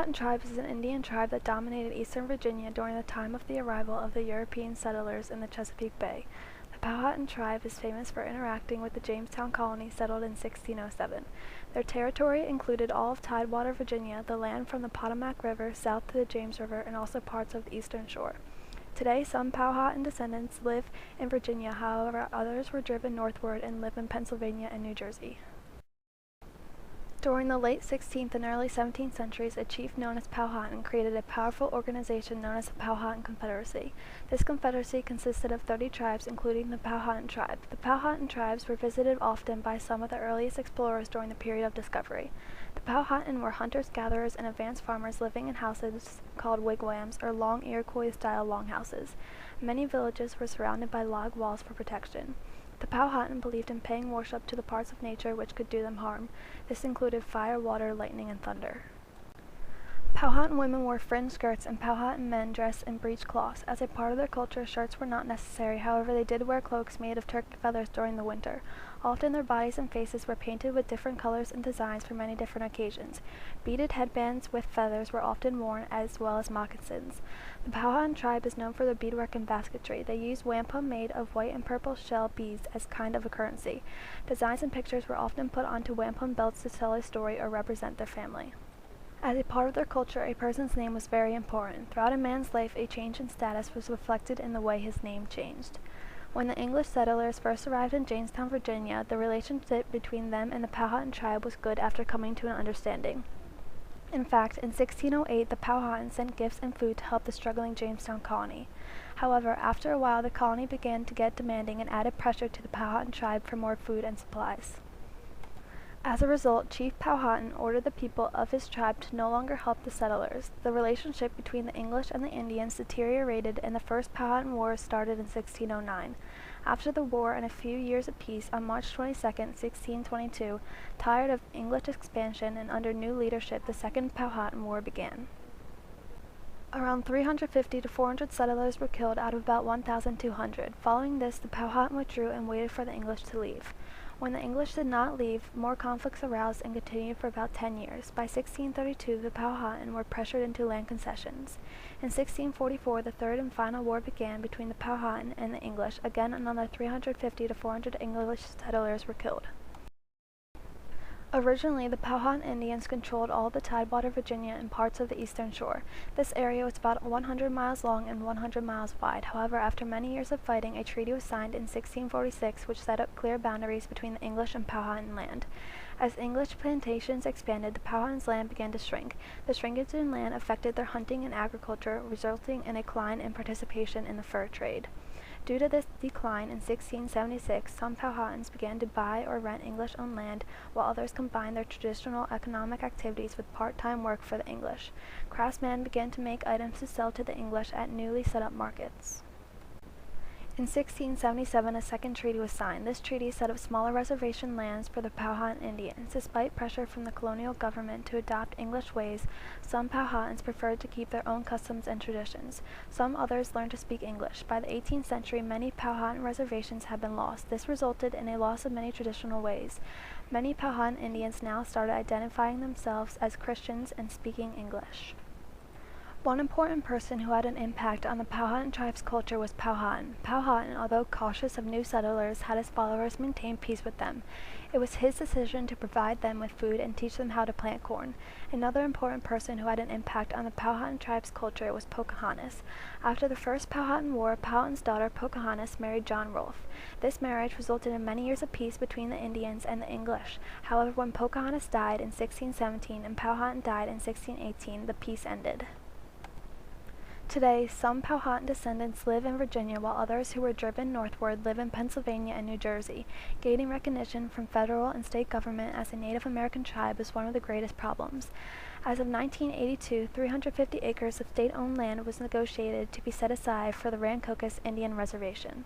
Powhatan tribe is an Indian tribe that dominated eastern Virginia during the time of the arrival of the European settlers in the Chesapeake Bay. The Powhatan tribe is famous for interacting with the Jamestown colony settled in 1607. Their territory included all of Tidewater, Virginia, the land from the Potomac River south to the James River, and also parts of the eastern shore. Today, some Powhatan descendants live in Virginia, however, others were driven northward and live in Pennsylvania and New Jersey. During the late 16th and early 17th centuries, a chief known as Powhatan created a powerful organization known as the Powhatan Confederacy. This confederacy consisted of 30 tribes, including the Powhatan tribe. The Powhatan tribes were visited often by some of the earliest explorers during the period of discovery. The Powhatan were hunters-gatherers and advanced farmers living in houses called wigwams, or long Iroquois-style longhouses. Many villages were surrounded by log walls for protection. The Powhatan believed in paying worship to the parts of nature which could do them harm. This included fire, water, lightning, and thunder. Powhatan women wore fringed skirts and Powhatan men dressed in breech cloths. As a part of their culture, shirts were not necessary, however they did wear cloaks made of turkey feathers during the winter. Often their bodies and faces were painted with different colors and designs for many different occasions. Beaded headbands with feathers were often worn, as well as moccasins. The Powhatan tribe is known for their beadwork and basketry. They used wampum made of white and purple shell beads as kind of a currency. Designs and pictures were often put onto wampum belts to tell a story or represent their family. As a part of their culture, a person's name was very important. Throughout a man's life, a change in status was reflected in the way his name changed. When the English settlers first arrived in Jamestown, Virginia, the relationship between them and the Powhatan tribe was good after coming to an understanding. In fact, in 1608, the Powhatan sent gifts and food to help the struggling Jamestown colony. However, after a while, the colony began to get demanding and added pressure to the Powhatan tribe for more food and supplies. As a result, Chief Powhatan ordered the people of his tribe to no longer help the settlers. The relationship between the English and the Indians deteriorated, and the First Powhatan War started in 1609. After the war and a few years of peace, on March 22, 1622, tired of English expansion and under new leadership, the Second Powhatan War began. Around 350 to 400 settlers were killed out of about 1,200. Following this, the Powhatan withdrew and waited for the English to leave. When the English did not leave, more conflicts arose and continued for about 10 years. By 1632, the Powhatan were pressured into land concessions. In 1644, the third and final war began between the Powhatan and the English. Again, another 350 to 400 English settlers were killed. Originally, the Powhatan Indians controlled all of the Tidewater, Virginia, and parts of the eastern shore. This area was about 100 miles long and 100 miles wide. However, after many years of fighting, a treaty was signed in 1646 which set up clear boundaries between the English and Powhatan land. As English plantations expanded, the Powhatan's land began to shrink. The shrinkage in land affected their hunting and agriculture, resulting in a decline in participation in the fur trade. Due to this decline, in 1676, some Powhatans began to buy or rent English-owned land, while others combined their traditional economic activities with part-time work for the English. Craftsmen began to make items to sell to the English at newly set-up markets. In 1677, a second treaty was signed. This treaty set up smaller reservation lands for the Powhatan Indians. Despite pressure from the colonial government to adopt English ways, some Powhatans preferred to keep their own customs and traditions. Some others learned to speak English. By the 18th century, many Powhatan reservations had been lost. This resulted in a loss of many traditional ways. Many Powhatan Indians now started identifying themselves as Christians and speaking English. One important person who had an impact on the Powhatan tribe's culture was Powhatan. Powhatan, although cautious of new settlers, had his followers maintain peace with them. It was his decision to provide them with food and teach them how to plant corn. Another important person who had an impact on the Powhatan tribe's culture was Pocahontas. After the First Powhatan War, Powhatan's daughter Pocahontas married John Rolfe. This marriage resulted in many years of peace between the Indians and the English. However, when Pocahontas died in 1617 and Powhatan died in 1618, the peace ended. Today, some Powhatan descendants live in Virginia, while others who were driven northward live in Pennsylvania and New Jersey. Gaining recognition from federal and state government as a Native American tribe is one of the greatest problems. As of 1982, 350 acres of state-owned land was negotiated to be set aside for the Rancocas Indian Reservation.